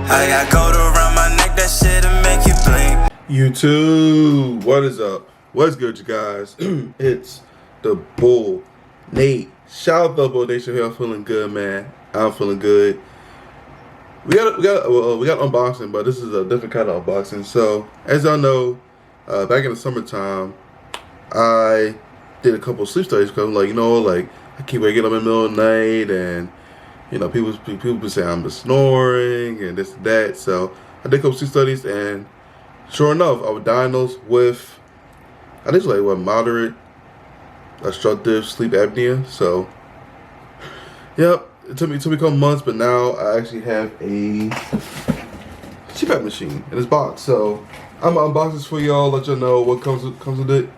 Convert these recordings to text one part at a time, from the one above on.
I got gold around my neck, that shit'll make you blink. YouTube, what is up? What's good, you guys? It's the Boul. Nate, shout out to the Boul Nation here. I'm feeling good, man. I'm feeling good. We got unboxing, but this is a different kind of unboxing. So, as y'all know, back in the summertime, I did a couple of sleep studies because I'm like, I keep waking up in the middle of the night, and people be saying I'm just snoring and this and that. So I did a couple sleep studies, and sure enough, I was diagnosed with, I think it's like moderate obstructive sleep apnea. So, yep, it took me a couple months, but now I actually have a CPAP machine in this box. So I'm gonna unbox this for y'all, let y'all know what comes with it.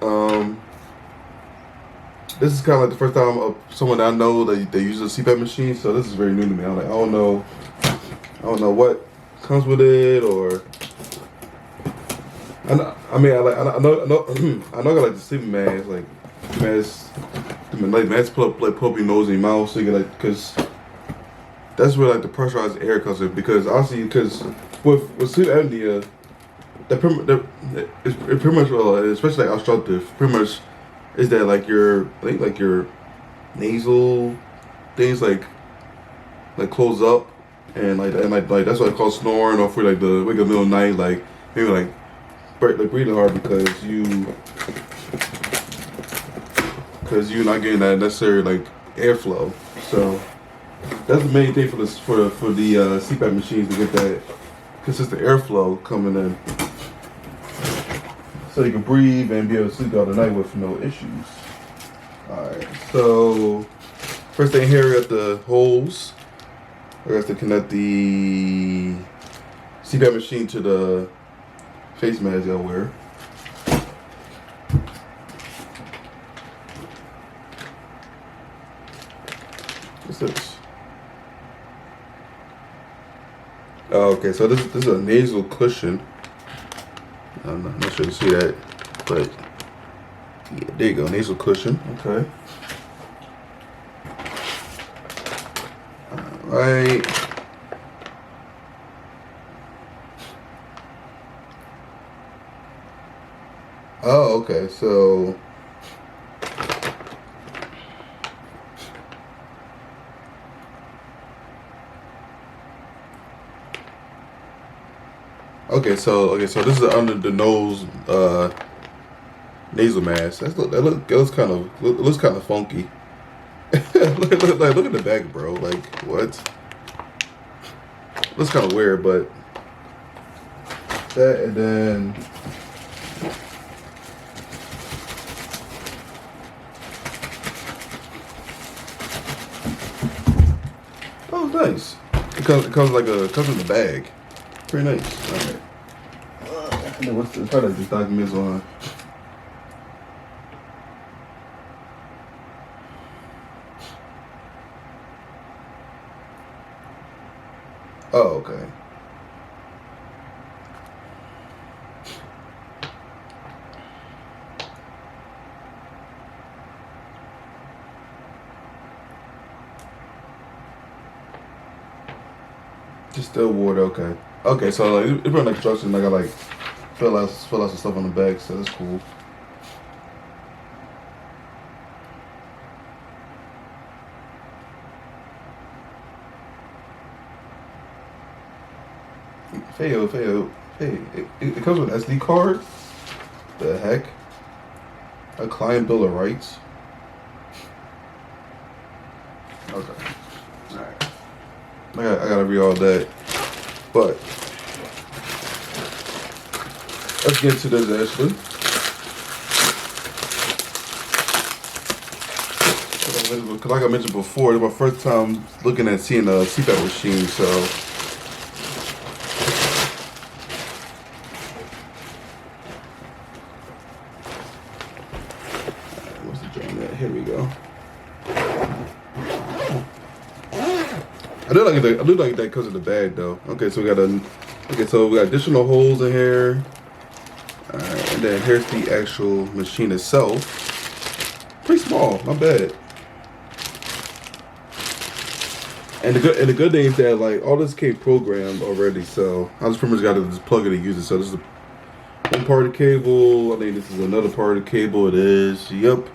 This is kind of like the first time of someone that I know that they use a CPAP machine, so this is very new to me. I'm like, I don't know what comes with it, or I know I got like the sleeping mask, like mask pull up your nose and your mouth, so you get because that's where like the pressurized air comes in. Because obviously, because with sleep apnea, it's pretty much especially like obstructive, pretty much. Is that like your nasal things like close up, and like that's what I call snoring, or for like the wake up middle of the night, like maybe like breathing hard because you're not getting that necessary like airflow. So that's the main thing for the CPAP machines, to get that consistent airflow coming in, so you can breathe and be able to sleep all the night with no issues. Alright, so first thing here, we got the holes. I got to connect the CPAP machine to the face mask y'all wear. What's this? Oh, okay, so this is a nasal cushion. I'm not sure you see that, but yeah, there you go, nasal cushion. Okay. All right. Oh, okay. So so this is under the nose nasal mask. It looks kind of funky. look at the back, bro. Like, what? Looks kind of weird, but that, and then oh, nice. It comes in the bag. Pretty nice. All right. What's this? Probably just documents on. Oh, okay. Just still water. Okay. Okay. So like, it put like instructions. I got like fill out some stuff on the back. So that's cool. Hey, it comes with an SD card? The heck? A client bill of rights? Okay. Alright. I gotta read all that. But let's get to this actually. Because like I mentioned before, it's my first time seeing a CPAP machine, so here we go. I do like that because of the bag though. Okay, so we got additional holes in here. Alright, and then here's the actual machine itself. Pretty small, not bad. And the good thing is that like all this came programmed already, so I just pretty much got to just plug it and use it. So this is one part of the cable. I think this is another part of the cable. It is. Yep.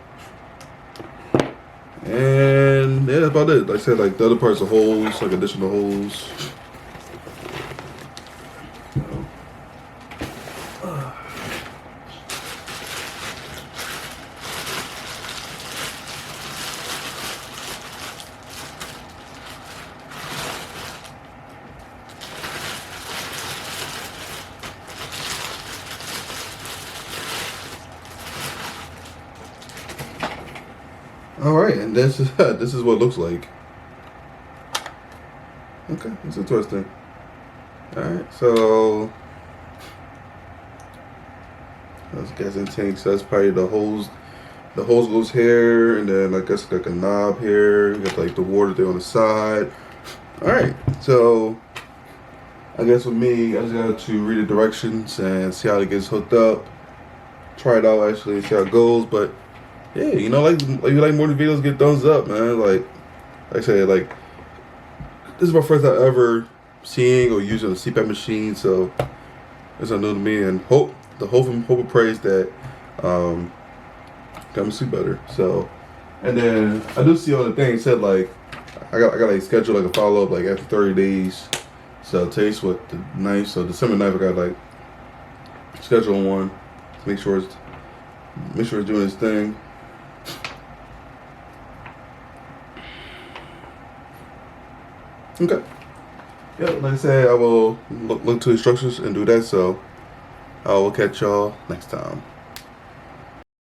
And yeah, that's about it. Like I said, like the other parts are holes, like additional holes. All right, and this is this is what it looks like. Okay, that's interesting. All right, so that's gas intake. So that's probably the hose. The hose goes here, and then I guess like a knob here. You got like the water there on the side. All right, so I guess with me, I just got to read the directions and see how it gets hooked up. Try it out actually, see how it goes. But yeah, you know, like you like more of the videos, get thumbs up, man. Like I say, like this is my first time ever seeing or using a CPAP machine, so it's new to me. And hope and praise that got me sleep better. So, and then I do see on the thing it said like I got like schedule like a follow up like after 30 days. So today's what, the 9th, so December 9th I got like schedule one to make sure it's doing its thing. Okay. Yeah, like I said, I will look to instructions and do that. So I will catch y'all next time.